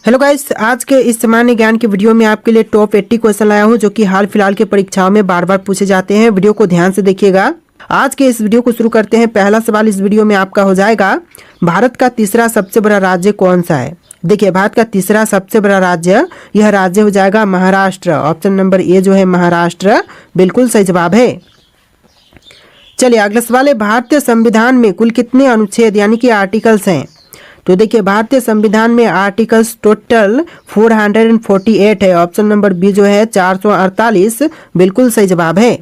Hello guys, आज के इस सामान्य ज्ञान की वीडियो में आपके लिए टॉप 80 क्वेश्चन लाया हूं जो कि हाल फिलहाल के परीक्षाओं में बार बार पूछे जाते हैं। वीडियो को ध्यान से देखिएगा। आज के इस वीडियो को शुरू करते हैं। पहला सवाल इस वीडियो में आपका हो जाएगा, भारत का तीसरा सबसे बड़ा राज्य कौन सा है। देखिए, भारत का तीसरा सबसे बड़ा राज्य, यह राज्य हो जाएगा महाराष्ट्र। ऑप्शन नंबर ए जो है महाराष्ट्र, बिल्कुल सही जवाब है। चलिए अगला सवाल है, भारतीय संविधान में कुल कितने अनुच्छेद यानी कि आर्टिकल्स हैं। तो देखिए, भारतीय संविधान में आर्टिकल्स टोटल 448 है। ऑप्शन नंबर बी जो है 448, बिल्कुल सही जवाब है।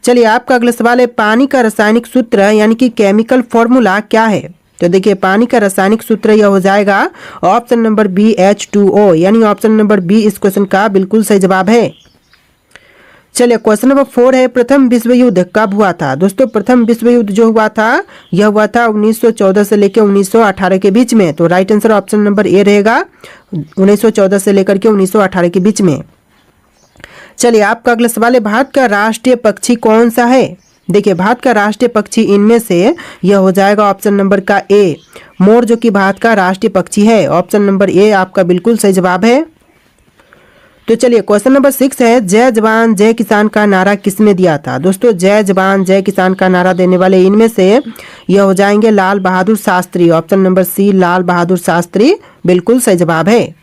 चलिए आपका अगला सवाल है, पानी का रासायनिक सूत्र यानी कि केमिकल फॉर्मूला क्या है। तो देखिए, पानी का रासायनिक सूत्र यह हो जाएगा ऑप्शन नंबर बी H2O, यानी ऑप्शन नंबर बी इस क्वेश्चन का बिल्कुल सही जवाब है। चलिए क्वेश्चन नंबर 4 है, प्रथम विश्व युद्ध कब हुआ था। दोस्तों, प्रथम विश्व युद्ध जो हुआ था यह हुआ था 1914 से लेकर 1918 के बीच में। तो right answer option number A रहेगा, 1914 से लेकर के 1918 के बीच में। चलिए आपका अगला सवाल है, भारत का राष्ट्रीय पक्षी कौन सा है। देखिए, भारत का राष्ट्रीय पक्षी इनमें से यह हो जाएगा ऑप्शन नंबर का ए, मोर, जो कि भारत का राष्ट्रीय पक्षी है। ऑप्शन नंबर ए आपका बिल्कुल सही जवाब है। तो चलिए क्वेश्चन नंबर 6 है, जय जवान जय किसान का नारा किसने दिया था। दोस्तों, जय जवान जय किसान का नारा देने वाले इनमें से यह हो जाएंगे लाल बहादुर शास्त्री। ऑप्शन नंबर सी लाल बहादुर शास्त्री, बिल्कुल सही जवाब है।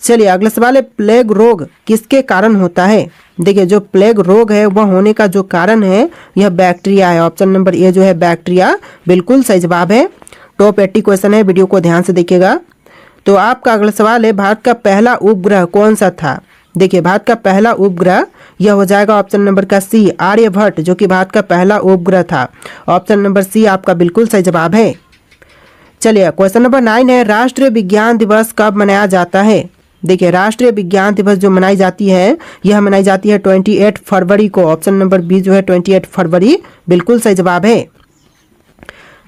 चलिए अगला सवाल है, प्लेग रोग किसके कारण होता है। देखिए, जो प्लेग रोग है वह होने का जो कारण है यह बैक्टीरिया है। ऑप्शन नंबर ए जो है बैक्टीरिया, बिल्कुल सही जवाब है। टॉप 80 क्वेश्चन है, वीडियो को ध्यान से देखिएगा। तो आपका अगला सवाल है, भारत का पहला उपग्रह कौन सा था। देखिए, भारत का पहला उपग्रह यह हो जाएगा ऑप्शन नंबर का सी आर्यभट्ट, जो कि भारत का पहला उपग्रह था। ऑप्शन नंबर सी आपका बिल्कुल सही जवाब है। चलिए क्वेश्चन नंबर 9 है, राष्ट्रीय विज्ञान दिवस कब मनाया जाता है। देखिए, राष्ट्रीय विज्ञान दिवस जो मनाई जाती है यह मनाई जाती है 28 फरवरी को। ऑप्शन नंबर बी जो है 28 फरवरी, बिल्कुल सही जवाब है।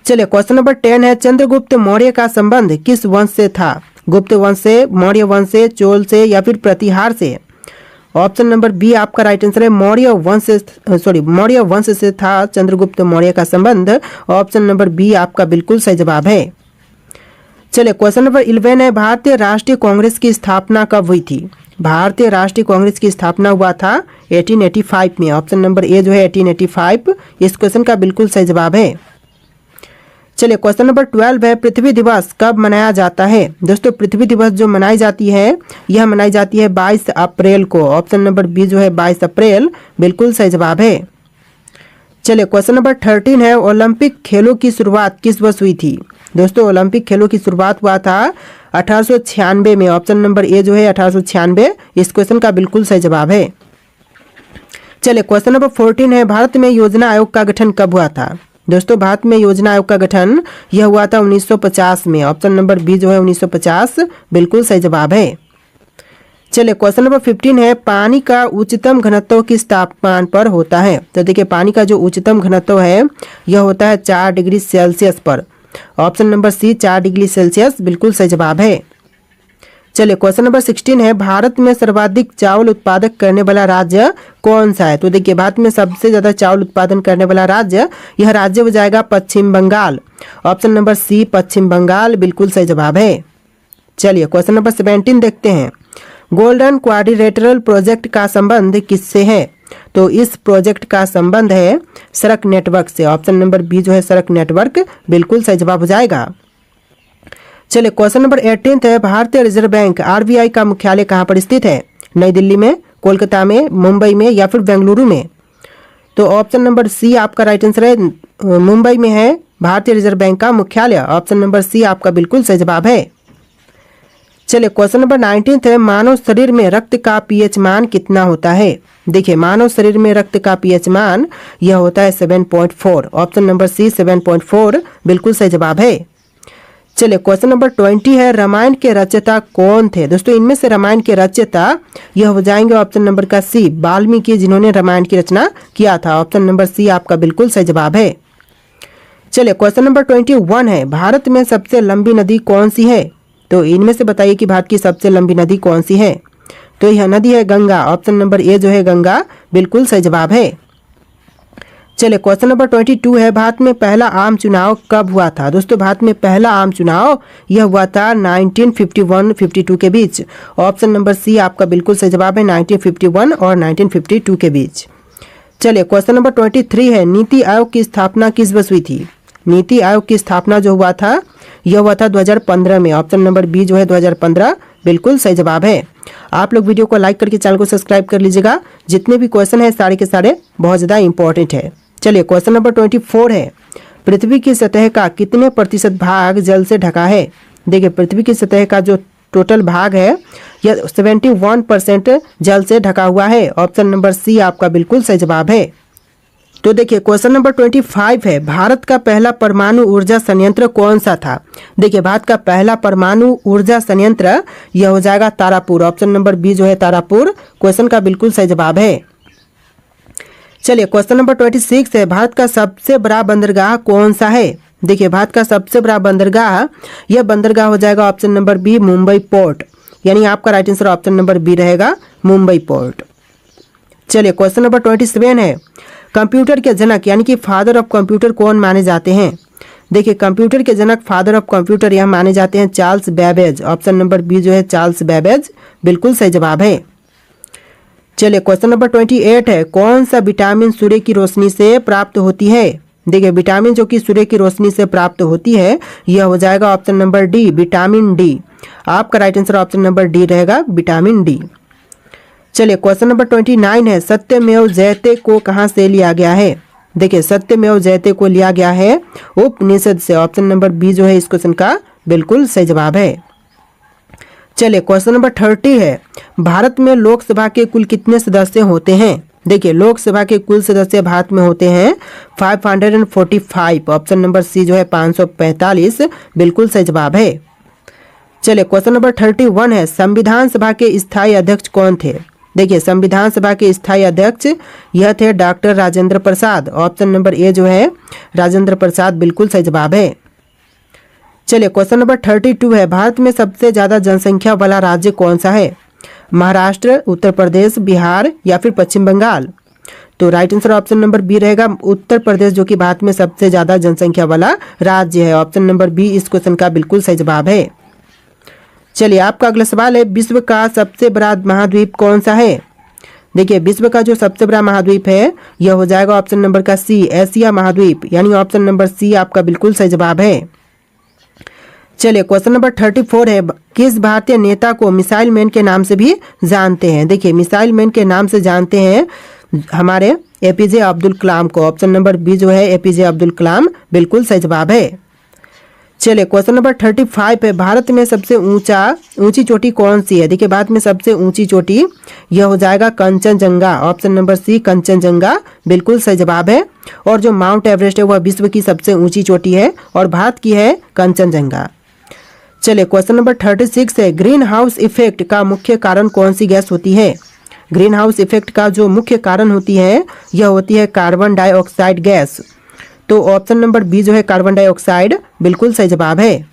चलिए क्वेश्चन नंबर 10 है, चंद्रगुप्त मौर्य का संबंध किस वंश से था। गुप्त वंश से, मौर्य वंश से, चोल से या फिर प्रतिहार से। ऑप्शन नंबर बी आपका राइट आंसर है, मौर्य वंश से था चंद्रगुप्त मौर्य का संबंध। ऑप्शन नंबर बी आपका बिल्कुल सही जवाब है। चलिए क्वेश्चन नंबर 11 है, भारतीय राष्ट्रीय कांग्रेस की स्थापना कब हुई थी। भारतीय राष्ट्रीय कांग्रेस की स्थापना हुआ था 1885 में। ऑप्शन नंबर ए जो है 1885, इस क्वेश्चन का बिल्कुल सही जवाब है। चलिए क्वेश्चन नंबर 12 है, पृथ्वी दिवस कब मनाया जाता है। दोस्तों, पृथ्वी दिवस जो मनाई जाती है यह मनाई जाती है 22 अप्रैल को। ऑप्शन नंबर बी जो है 22 अप्रैल, बिल्कुल सही जवाब है। चलिए क्वेश्चन नंबर 13 है, ओलंपिक खेलों की शुरुआत किस वर्ष हुई थी। दोस्तों, ओलंपिक खेलों की शुरुआत हुआ था 1896 में। ऑप्शन नंबर ए जो है 1896, इस क्वेश्चन का बिल्कुल सही जवाब है। चलिए क्वेश्चन नंबर 14 है, भारत में योजना आयोग का गठन कब हुआ था। दोस्तों, भारत में योजना आयोग का गठन यह हुआ था 1950 में। ऑप्शन नंबर बी जो है 1950, बिल्कुल सही जवाब है। चलिए क्वेश्चन नंबर 15 है, पानी का उच्चतम घनत्व किस तापमान पर होता है। तो देखिए, पानी का जो उच्चतम घनत्व है यह होता है 4 डिग्री सेल्सियस पर। Option number C 4 degree Celsius, बिल्कुल सही जवाब है। चलिए क्वेश्चन नंबर 16 है, भारत में सर्वाधिक चावल उत्पादक करने वाला राज्य कौन सा है। तो देखिए, भारत में सबसे ज्यादा चावल उत्पादन करने वाला राज्य, यह राज्य हो जाएगा पश्चिम बंगाल। ऑप्शन नंबर सी पश्चिम बंगाल, बिल्कुल सही जवाब है। चलिए क्वेश्चन नंबर 17 देखते हैं, गोल्डन क्वाड्रिलेटरल प्रोजेक्ट का संबंध किससे है। तो इस प्रोजेक्ट का संबंध है सड़क नेटवर्क से। ऑप्शन नंबर बी जो है सड़क नेटवर्क, बिल्कुल सही जवाब हो जाएगा। चलिए क्वेश्चन नंबर 18 है, भारतीय रिजर्व बैंक RBI का मुख्यालय कहाँ पर स्थित है। नई दिल्ली में, कोलकाता में, मुंबई में या फिर बेंगलुरु में। तो ऑप्शन नंबर सी आपका राइट आंसर है, मुंबई में है भारतीय रिजर्व बैंक का मुख्यालय। ऑप्शन नंबर सी आपका बिल्कुल सही जवाब है। चलिए क्वेश्चन नंबर 19 है, मानव शरीर में रक्त का pH मान कितना होता है। देखिए, मानव शरीर में रक्त का pH मान यह होता है 7.4। ऑप्शन नंबर सी 7.4, बिल्कुल सही जवाब है। चलिए क्वेश्चन नंबर 20 है, रामायण के रचयिता कौन थे। दोस्तों, इनमें से रामायण के रचयिता यह हो जाएंगे ऑप्शन नंबर का सी वाल्मीकि, जिन्होंने रामायण की रचना किया था। ऑप्शन नंबर सी आपका बिल्कुल सही जवाब है। चलिए क्वेश्चन नंबर 21 है, भारत में सबसे लंबी नदी कौन सी है। तो इनमें से बताइए कि भारत की सबसे लंबी नदी कौन सी है। तो यह नदी है गंगा। ऑप्शन नंबर ए जो है गंगा, बिल्कुल सही जवाब है। चलिए क्वेश्चन नंबर 22 है, भारत में पहला आम चुनाव कब हुआ था? दोस्तों भारत में पहला आम चुनाव यह हुआ था 1951-52 के बीच। ऑप्शन नंबर सी आपका बिल्कुल सही जवाब है, 1951 और 1952 के बीच। चलिए क्वेश्चन नंबर 23 है, नीति आयोग की स्थापना किस वर्ष हुई थी? नीति आयोग की स्थापना जो हुआ था यह हुआ था 2015 में। ऑप्शन नंबर बी जो है 2015 बिल्कुल सही जवाब है। आप लोग वीडियो को लाइक करके चैनल को सब्सक्राइब कर लीजिएगा। जितने भी क्वेश्चन है सारे के सारे बहुत ज़्यादा इंपॉर्टेंट है। चलिए क्वेश्चन नंबर 24 है, पृथ्वी की सतह का कितने प्रतिशत भाग जल से ढका है? देखिए पृथ्वी की सतह का जो टोटल भाग है यह 71% जल से ढका हुआ है। ऑप्शन नंबर सी आपका बिल्कुल सही जवाब है। तो देखिए क्वेश्चन नंबर 25 है, भारत का पहला परमाणु ऊर्जा संयंत्र कौन सा था? देखिए भारत का पहला परमाणु ऊर्जा संयंत्र यह हो जाएगा तारापुर। ऑप्शन नंबर बी जो है तारापुर क्वेश्चन का बिल्कुल सही जवाब है। चलिए क्वेश्चन नंबर 26 है, भारत का सबसे बड़ा बंदरगाह कौन सा है? देखिए भारत का सबसे बड़ा बंदरगाह यह बंदरगाह हो जाएगा option number B Mumbai port, यानी आपका right answer option number B रहेगा मुंबई पोर्ट। चलिए क्वेश्चन नंबर 27 है, कंप्यूटर के जनक यानी कि फादर ऑफ कंप्यूटर कौन माने जाते हैं? देखिए कंप्यूटर के जनक फादर ऑफ कंप्यूटर यह माने जाते हैं Charles Babbage. Option number B जो है चार्ल्स बेबेज बिल्कुल सही जवाब है। चलिए क्वेश्चन नंबर 28 है, कौन सा विटामिन सूर्य की रोशनी से प्राप्त होती है? देखिए विटामिन जो कि सूर्य की रोशनी से प्राप्त होती है यह हो जाएगा option number D vitamin D. आपका right answer option number D रहेगा विटामिन डी। चलिए क्वेश्चन नंबर 29 है, सत्यमेव जयते को कहाँ से लिया गया है? देखिए सत्यमेव जयते को लिया गया है उपनिषद से। ऑप्शन नंबर बी जो है इस क्वेश्चन का बिल्कुल सही जवाब है। चलिए क्वेश्चन नंबर 30 है, भारत में लोकसभा के कुल कितने सदस्य होते हैं? देखिए लोकसभा के कुल सदस्य भारत में होते हैं 545। ऑप्शन नंबर सी जो है 545 बिल्कुल सही जवाब है। चलिए क्वेश्चन नंबर 31 है, संविधान सभा के स्थायी अध्यक्ष कौन थे? देखिए संविधान सभा के स्थायी अध्यक्ष यह थे doctor Rajendra Prasad. Option number A जो है राजेंद्र प्रसाद बिल्कुल सही जवाब है। चलिए क्वेश्चन नंबर 32 है, भारत में सबसे ज्यादा जनसंख्या वाला राज्य कौन सा है? महाराष्ट्र, उत्तर प्रदेश, बिहार या फिर पश्चिम बंगाल? तो right answer option number B रहेगा उत्तर प्रदेश, जो कि भारत में सबसे ज्यादा जनसंख्या वाला राज्य है। ऑप्शन नंबर बी इस क्वेश्चन का बिल्कुल सही जवाब है। चलिए आपका अगला सवाल है, विश्व का सबसे बड़ा महाद्वीप कौन सा है? देखिए विश्व का जो सबसे बड़ा महाद्वीप है यह हो जाएगा ऑप्शन नंबर का सी एशिया महाद्वीप, यानी ऑप्शन नंबर सी आपका बिल्कुल सही जवाब है। चलिए क्वेश्चन नंबर 34 है, किस भारतीय नेता को मिसाइल मैन के नाम से भी जानते हैं? देखिए मिसाइल मैन के नाम से जानते हैं हमारे एपीजे अब्दुल कलाम को। ऑप्शन नंबर बी जो है एपीजे अब्दुल कलाम बिल्कुल सही जवाब है। चलिए क्वेश्चन नंबर 35 है, भारत में सबसे ऊंची चोटी कौन सी है? देखिए भारत में सबसे ऊंची चोटी यह हो जाएगा Kanchenjunga. Option number C Kanchenjunga बिल्कुल सही जवाब है। और जो माउंट एवरेस्ट है वह विश्व की सबसे ऊंची चोटी है और भारत की है कंचनजंगा। चलिए क्वेश्चन नंबर 36 है, ग्रीन हाउस इफेक्ट का मुख्य कारण कौन सी गैस होती है? ग्रीन हाउस इफेक्ट का जो मुख्य कारण होती है यह होती है कार्बन डाइऑक्साइड गैस। तो ऑप्शन नंबर बी जो है कार्बन डाइऑक्साइड बिल्कुल सही जवाब है।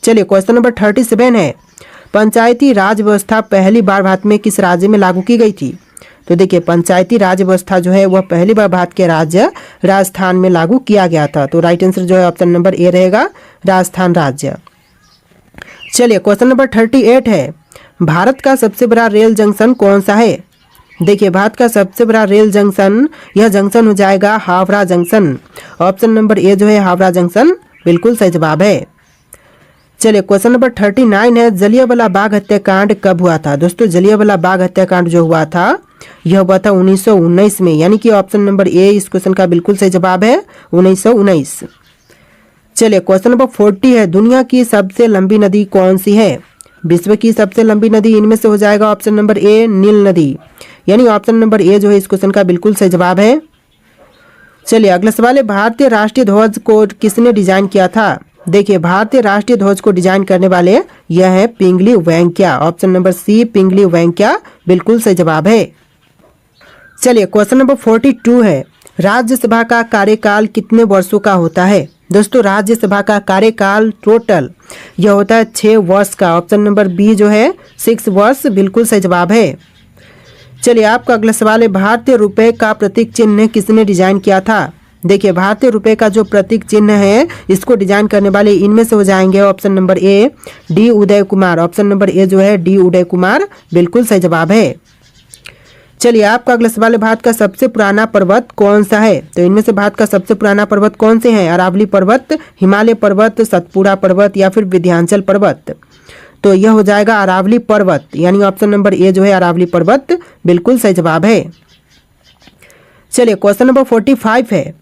चलिए क्वेश्चन नंबर 37 है, पंचायती राज व्यवस्था पहली बार भारत में किस राज्य में लागू की गई थी? तो देखिए पंचायती राज व्यवस्था जो है वह पहली बार भारत के राज्य राजस्थान में लागू किया गया था। तो राइट आंसर जो है ऑप्शन नंबर ए रहेगा राजस्थान राज्य। चलिए क्वेश्चन नंबर 38 है, भारत का सबसे बड़ा रेल जंक्शन कौन सा है? देखिए भारत का सबसे बड़ा रेल जंक्शन यह जंक्शन हो जाएगा Howrah junction. Option number A जो है हावड़ा जंक्शन बिल्कुल सही जवाब है। चलिए क्वेश्चन नंबर 39 है, जलियांवाला बाग हत्याकांड कब हुआ था? दोस्तों जलियांवाला बाग हत्याकांड जो हुआ था यह हुआ था 1919 में, यानी कि ऑप्शन नंबर ए इस क्वेश्चन का बिल्कुल सही जवाब है 1919। चलिए क्वेश्चन नंबर 40 है, दुनिया की सबसे लंबी नदी कौन सी है? विश्व की सबसे लंबी नदी इनमें से हो जाएगा ऑप्शन नंबर ए नील नदी, यानी ऑप्शन नंबर ए जो है इस क्वेश्चन का बिल्कुल सही जवाब है। चलिए अगला सवाल है, भारतीय राष्ट्रीय ध्वज को किसने डिजाइन किया था? देखिए भारतीय राष्ट्रीय ध्वज को डिजाइन करने वाले यह है पिंगली वेंकैया। ऑप्शन नंबर सी पिंगली वेंकैया बिल्कुल सही जवाब है। चलिए क्वेश्चन नंबर 42 है, राज्यसभा का कार्यकाल कितने वर्षों का होता है? दोस्तों राज्यसभा का कार्यकाल टोटल यह होता है 6 वर्ष का। ऑप्शन नंबर बी जो है 6 वर्ष बिल्कुल सही जवाब है। चलिए आपका अगला सवाल है, भारतीय रुपए का प्रतीक चिन्ह किसने डिजाइन किया था? देखिए भारतीय रुपए का जो प्रतीक चिन्ह है इसको डिजाइन करने वाले इनमें से हो जाएंगे option number A D Uday Kumar. Option number A जो है डी उदय कुमार बिल्कुल सही जवाब है। चलिए आपका अगला सवाल है, भारत का सबसे पुराना पर्वत कौन सा है? तो इनमें से भारत का सबसे पुराना पर्वत कौन से हैं? अरावली पर्वत, हिमालय पर्वत, सतपुड़ा पर्वत या फिर विंध्याचल पर्वत? तो यह हो जाएगा अरावली पर्वत, यानी ऑप्शन नंबर ए जो है अरावली पर्वत बिल्कुल सही जवाब है। चलिए क्वेश्चन नंबर 45 है,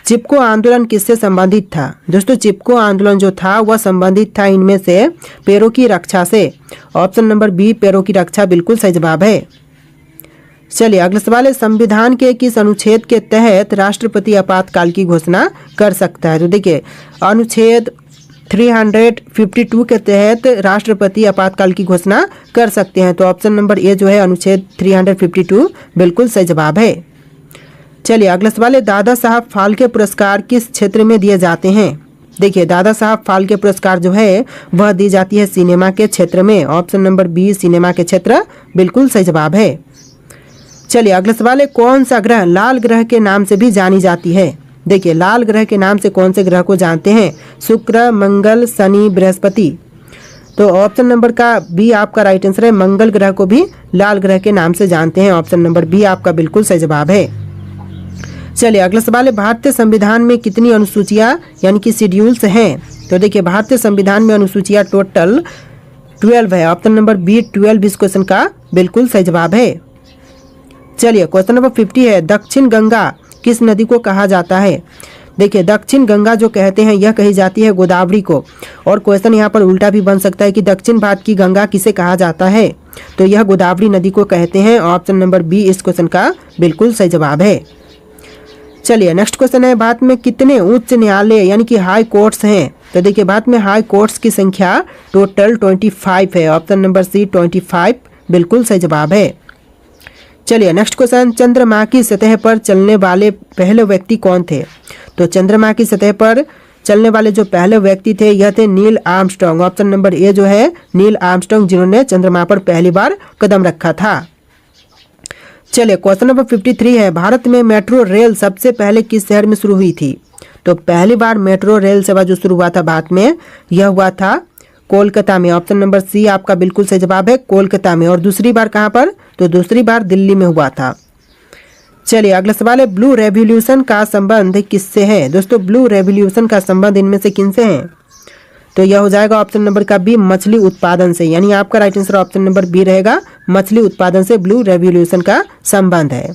चिपको आंदोलन किससे संबंधित था? दोस्तों चिपको आंदोलन जो था वह संबंधित था इनमें से पैरों की रक्षा से। ऑप्शन नंबर बी पैरों की रक्षा बिल्कुल सही जवाब है। चलिए अगला सवाल है, संविधान के किस अनुच्छेद के तहत राष्ट्रपति आपातकाल की घोषणा कर सकता है? तो देखिए अनुच्छेद 352 के तहत राष्ट्रपति आपातकाल की घोषणा कर सकते हैं। तो ऑप्शन नंबर ए जो है अनुच्छेद 352 बिल्कुल सही जवाब है। चलिए अगला सवाल है, दादा साहब फाल्के पुरस्कार किस क्षेत्र में दिए जाते हैं? देखिए दादा साहब फाल्के पुरस्कार जो है वह दी जाती है सिनेमा के क्षेत्र में। ऑप्शन नंबर बी सिनेमा के क्षेत्र बिल्कुल सही जवाब है। चलिए अगला सवाल है, कौन सा ग्रह लाल ग्रह के नाम से भी जानी जाती है? देखिए लाल ग्रह के नाम से कौन से ग्रह को जानते हैं? शुक्र, मंगल, शनि, बृहस्पति। तो ऑप्शन नंबर का बी आपका राइट आंसर है, मंगल ग्रह को भी लाल ग्रह के नाम से जानते हैं। ऑप्शन नंबर बी आपका बिल्कुल सही जवाब है। चलिए अगला सवाल है, भारतीय संविधान में कितनी अनुसूचियां यानी कि शेड्यूल्स हैं? तो देखिए भारतीय संविधान में अनुसूचियां टोटल 12 है। ऑप्शन नंबर बी 12 इस क्वेश्चन का बिल्कुल सही जवाब है। चलिए क्वेश्चन नंबर 50 है, दक्षिण गंगा किस नदी को कहा जाता है? देखिए दक्षिण गंगा जो कहते हैं यह कही जाती है गोदावरी को। और क्वेश्चन यहाँ पर उल्टा भी बन सकता है कि दक्षिण भारत की गंगा किसे कहा जाता है? तो यह गोदावरी नदी को कहते हैं। ऑप्शन नंबर बी इस क्वेश्चन का बिल्कुल सही जवाब है। चलिए नेक्स्ट क्वेश्चन है, भारत में कितने उच्च न्यायालय यानी कि हाई कोर्ट्स हैं? तो देखिए भारत में हाई कोर्ट्स की संख्या टोटल 25 है। ऑप्शन नंबर सी 25 बिल्कुल सही जवाब है। चलिए नेक्स्ट क्वेश्चन, चंद्रमा की सतह पर चलने वाले पहले व्यक्ति कौन थे? तो चंद्रमा की सतह पर चलने वाले जो पहले व्यक्ति थे यह थे Neil Armstrong. Option number A जो है नील आर्मस्ट्रांग, जिन्होंने चंद्रमा पर पहली बार कदम रखा था। चलिए क्वेश्चन नंबर 53 है, भारत में मेट्रो रेल सबसे पहले किस शहर में शुरू हुई थी? तो पहली बार मेट्रो रेल सेवा जो शुरू हुआ था भारत में यह हुआ था कोलकाता में। ऑप्शन नंबर सी आपका बिल्कुल सही जवाब है, कोलकाता में। और दूसरी बार कहाँ पर? तो दूसरी बार दिल्ली में हुआ था। चलिए अगला सवाल है, ब्लू रेवोल्यूशन का संबंध किससे है? दोस्तों ब्लू रेवोल्यूशन का संबंध इनमें से किनसे है? तो यह हो जाएगा ऑप्शन नंबर का बी मछली उत्पादन से, यानी आपका right answer option number B रहेगा, मछली उत्पादन से ब्लू रेवोल्यूशन का संबंध है।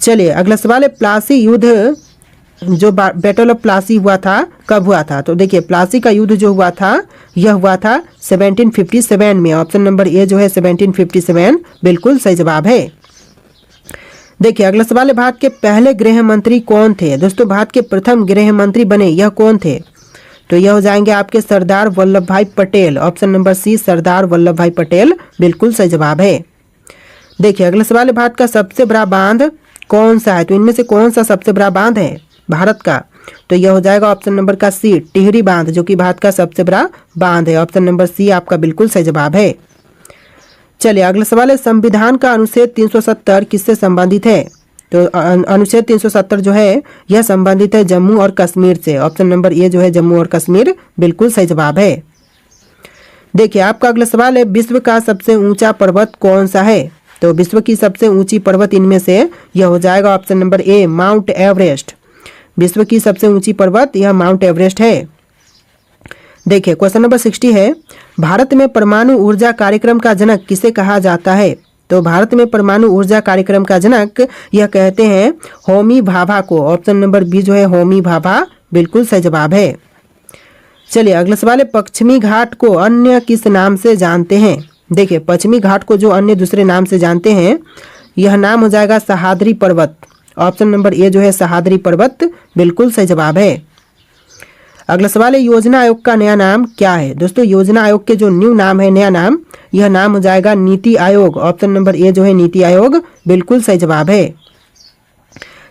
चलिए अगला सवाल है, प्लासी युद्ध जो बैटल ऑफ प्लासी हुआ था कब हुआ था? तो देखिए प्लासी का युद्ध जो हुआ था यह हुआ था 1757 में। ऑप्शन नंबर ए जो है 1757 बिल्कुल सही जवाब है। देखिए अगला सवाल है, भारत के पहले गृह मंत्री कौन थे? दोस्तों भारत के प्रथम गृह मंत्री बने यह कौन थे? तो यह हो जाएंगे आपके सरदार वल्लभ भाई पटेल। ऑप्शन नंबर सी सरदार वल्लभ भाई पटेल बिल्कुल सही जवाब है। देखिए अगला सवाल है, भारत का सबसे बड़ा बांध कौन सा है? तो इनमें से कौन सा सबसे बड़ा बांध है भारत का? तो यह हो जाएगा ऑप्शन नंबर का सी टिहरी बांध, जो कि भारत का सबसे बड़ा बांध है। ऑप्शन नंबर सी आपका बिल्कुल सही जवाब है। चलिए अगला सवाल है, संविधान का अनुच्छेद 370 किससे संबंधित है? तो अनुच्छेद 370 जो है यह संबंधित है जम्मू और कश्मीर से। ऑप्शन नंबर ए जो है जम्मू और कश्मीर बिल्कुल सही जवाब है। देखिए आपका अगला सवाल है, विश्व का सबसे ऊंचा पर्वत कौन सा है? तो विश्व की सबसे ऊंची पर्वत इनमें से यह हो जाएगा option number A mount Everest. विश्व की सबसे ऊंची पर्वत यह माउंट एवरेस्ट है। देखिए क्वेश्चन नंबर 60 है, भारत में परमाणु ऊर्जा कार्यक्रम का जनक किसे कहा जाता है? तो भारत में परमाणु ऊर्जा कार्यक्रम का जनक यह कहते हैं होमी भाभा को। ऑप्शन नंबर बी जो है होमी भाभा बिल्कुल सही जवाब है। चलिए अगला सवाल है, पश्चिमी घाट को अन्य किस नाम से जानते हैं? देखिए पश्चिमी घाट को जो अन्य दूसरे नाम से जानते हैं यह नाम हो जाएगा सह्याद्री पर्वत। ऑप्शन नंबर ए जो है सह्याद्री पर्वत बिल्कुल सही जवाब है। अगला सवाल है, योजना आयोग का नया नाम क्या है? दोस्तों योजना आयोग के जो न्यू नाम है, नया नाम, यह नाम हो जाएगा NITI Aayog. Option number A जो है नीति आयोग बिल्कुल सही जवाब है।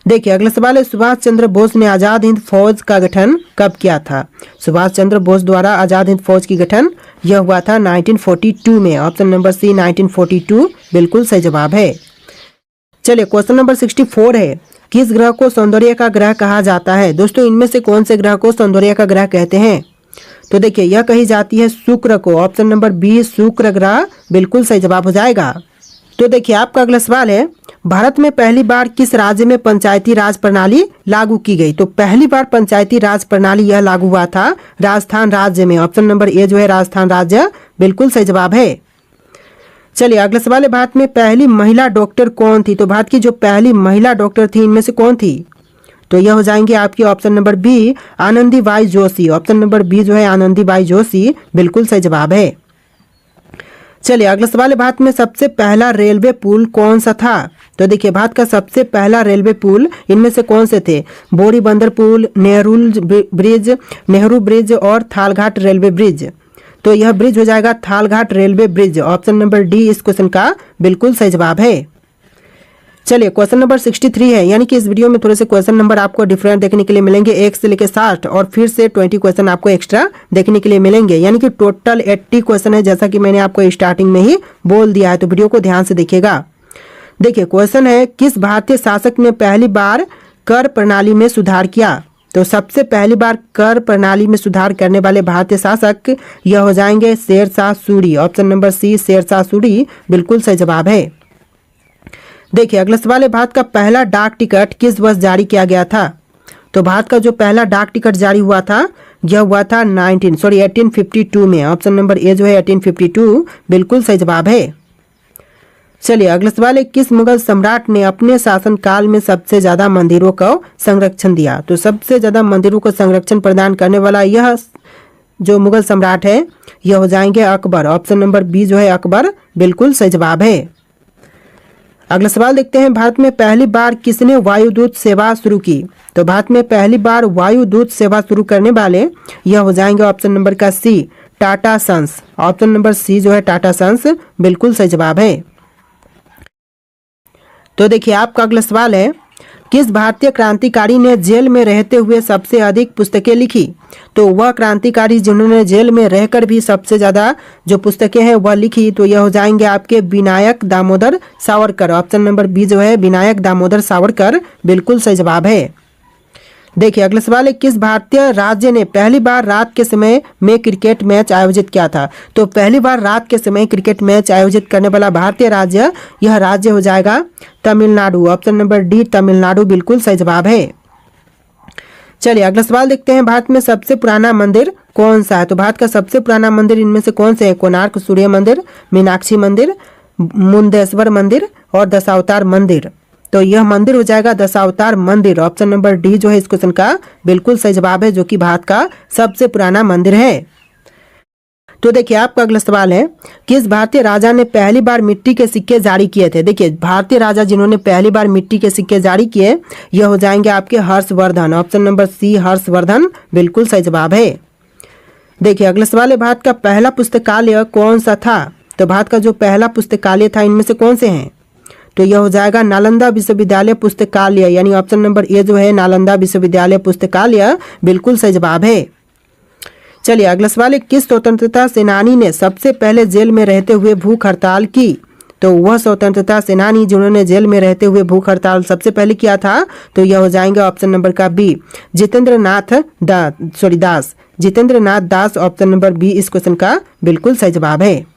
देखिए अगला सवाल है, सुभाष चंद्र बोस ने आजाद हिंद फौज का गठन कब किया था? सुभाष चंद्र बोस द्वारा आजाद हिंद फौज की गठन यह हुआ था 1942 में। ऑप्शन नंबर सी 1942 बिल्कुल सही जवाब है। चलिए क्वेश्चन नंबर 64 है, किस ग्रह को सौंदर्य का ग्रह कहा जाता है। दोस्तों इनमें से कौन से ग्रह को सौंदर्य का ग्रह कहते हैं। तो देखिए यह कही जाती है शुक्र को। ऑप्शन नंबर बी शुक्र ग्रह बिल्कुल सही जवाब हो जाएगा। तो देखिए आपका अगला सवाल है, भारत में पहली बार किस राज्य में पंचायती राज प्रणाली लागू की गई। तो पहली बार पंचायती राज प्रणाली यह लागू हुआ था राजस्थान राज्य में। ऑप्शन नंबर ए जो है राजस्थान राज्य बिल्कुल सही जवाब है। चलिए अगला सवाल है, भारत में पहली महिला डॉक्टर कौन थी। तो भारत की जो पहली महिला डॉक्टर थी इनमें से कौन थी। तो यह हो जाएंगे आपकी option number B Anandibai Joshi. Option number B जो है आनंदीबाई जोशी बिल्कुल सही जवाब है। चलिए अगला सवाल है, भारत में सबसे पहला रेलवे पुल कौन सा था। तो देखिए भारत का सबसे पहला रेलवे पुल इनमें से कौन से थे। बोरी बंदर पुल, नेहरू ब्रिज और थालघाट रेलवे ब्रिज। तो यह ब्रिज हो जाएगा Thalghat railway bridge. Option number D इस क्वेश्चन का बिल्कुल सही जवाब है। चलिए क्वेश्चन नंबर 63 है, यानी कि इस वीडियो में थोड़े से क्वेश्चन नंबर आपको डिफरेंट देखने के लिए मिलेंगे। 1 से लेकर 60 और फिर से 20 क्वेश्चन आपको एक्स्ट्रा देखने के लिए मिलेंगे, यानी कि टोटल 80 क्वेश्चन है, जैसा कि मैंने आपको स्टार्टिंग में ही बोल दिया है। तो वीडियो को ध्यान से देखिएगा। देखिए क्वेश्चन है, किस भारतीय शासक ने पहली बार कर प्रणाली में सुधार किया। तो सबसे पहली बार कर प्रणाली में सुधार करने वाले भारतीय शासक यह हो जाएंगे Sher Shah Suri. Option number C Sher Shah Suri बिल्कुल सही जवाब है। देखिए अगला सवाल है, भारत का पहला डाक टिकट किस वर्ष जारी किया गया था। तो भारत का जो पहला डाक टिकट जारी हुआ था यह हुआ था 1852 में। ऑप्शन नंबर ए जो है 1852 बिल्कुल सही जवाब है। चलिए अगला सवाल है, किस मुगल सम्राट ने अपने शासनकाल में सबसे ज्यादा मंदिरों को संरक्षण दिया। तो सबसे ज्यादा मंदिरों को संरक्षण प्रदान करने वाला यह जो मुगल सम्राट है यह हो जाएंगे अकबर। ऑप्शन नंबर बी जो है अकबर बिल्कुल सही जवाब है। अगला सवाल देखते हैं, भारत में पहली बार किसने वायुदूत सेवा शुरू की। तो भारत में पहली बार वायुदूत सेवा शुरू करने वाले यह हो जाएंगे ऑप्शन नंबर का C Tata Sons. Option number C जो है टाटा सन्स बिल्कुल सही जवाब है। तो देखिए आपका अगला सवाल है, किस भारतीय क्रांतिकारी ने जेल में रहते हुए सबसे अधिक पुस्तकें लिखी। तो वह क्रांतिकारी जिन्होंने जेल में रहकर भी सबसे ज्यादा जो पुस्तकें हैं वह लिखी, तो यह हो जाएंगे आपके Vinayak Damodar Savarkar. Option number B जो है विनायक दामोदर सावरकर बिल्कुल सही जवाब है। देखिए अगला सवाल है, किस भारतीय राज्य ने पहली बार रात के समय में क्रिकेट मैच आयोजित किया था। तो पहली बार रात के समय क्रिकेट मैच आयोजित करने वाला भारतीय राज्य यह राज्य हो जाएगा Tamil Nadu. Option number D Tamil Nadu बिल्कुल सही जवाब है। चलिए अगला सवाल देखते हैं, भारत में सबसे पुराना मंदिर कौन सा है। तो भारत का सबसे पुराना मंदिर इनमें से कौन से है। कोणार्क सूर्य मंदिर, मीनाक्षी मंदिर, मुंदेश्वर मंदिर और दशावतार मंदिर। तो यह मंदिर हो जाएगा दशावतार मंदिर। ऑप्शन नंबर डी जो है इस क्वेश्चन का बिल्कुल सही जवाब है, जो कि भारत का सबसे पुराना मंदिर है। तो देखिए आपका अगला सवाल है, किस भारतीय राजा ने पहली बार मिट्टी के सिक्के जारी किए थे। देखिए भारतीय राजा जिन्होंने पहली बार मिट्टी के सिक्के जारी किए यह हो जाएंगे आपके Harshvardhan. Option number C Harshvardhan बिल्कुल सही जवाब है। देखिए अगला सवाल है, भारत का पहला पुस्तकालय कौन सा था। तो भारत का जो पहला पुस्तकालय था इनमें से कौन से हैं। तो यह हो जाएगा नालंदा विश्वविद्यालय पुस्तकालय, यानी ऑप्शन नंबर ए जो है नालंदा विश्वविद्यालय पुस्तकालय बिल्कुल सही जवाब है। चलिए अगला सवाल है, किस स्वतंत्रता सेनानी ने सबसे पहले जेल में रहते हुए भूख हड़ताल की। तो वह स्वतंत्रता सेनानी जिन्होंने जेल में रहते हुए भूख हड़ताल सबसे पहले किया था तो यह हो जाएंगे ऑप्शन नंबर का बी जितेंद्र नाथ दास। जितेंद्र नाथ दास ऑप्शन नंबर बी इस क्वेश्चन का बिल्कुल सही जवाब है।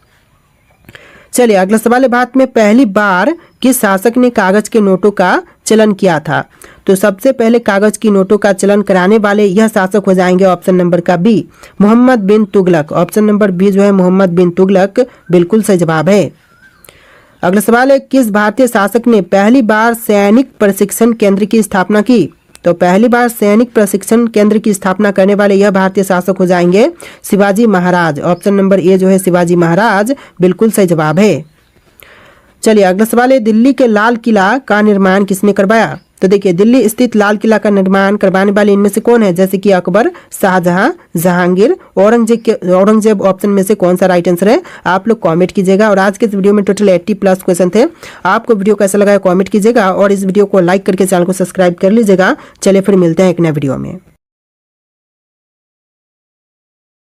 चलिए अगला सवाल है, भारत में पहली बार किस शासक ने कागज के नोटों का चलन किया था। तो सबसे पहले कागज की नोटों का चलन कराने वाले यह शासक हो जाएंगे ऑप्शन नंबर का बी मोहम्मद बिन तुगलक। ऑप्शन नंबर बी जो है मोहम्मद बिन तुगलक बिल्कुल सही जवाब है। अगला सवाल है, किस भारतीय शासक ने पहली बार सैनिक प्रशिक्षण केंद्र की स्थापना की। तो पहली बार सैनिक प्रशिक्षण केंद्र की स्थापना करने वाले यह भारतीय शासक हो जाएंगे Shivaji Maharaj. Option number A जो है शिवाजी महाराज बिल्कुल सही जवाब है। चलिए अगला सवाल है, दिल्ली के लाल किला का निर्माण किसने करवाया। तो देखिए दिल्ली स्थित लाल किला का निर्माण करवाने वाले इनमें से कौन है, जैसे कि अकबर, शाहजहां, जहांगीर, औरंगजेब ऑप्शन में से कौन सा राइट आंसर है आप लोग कमेंट कीजिएगा। और आज के इस वीडियो में टोटल 80+ क्वेश्चन थे। आपको वीडियो कैसा लगा कमेंट कीजिएगा और इस वीडियो को लाइक करके चैनल को सब्सक्राइब कर लीजिएगा। चलिए फिर मिलते हैं एक नए वीडियो में।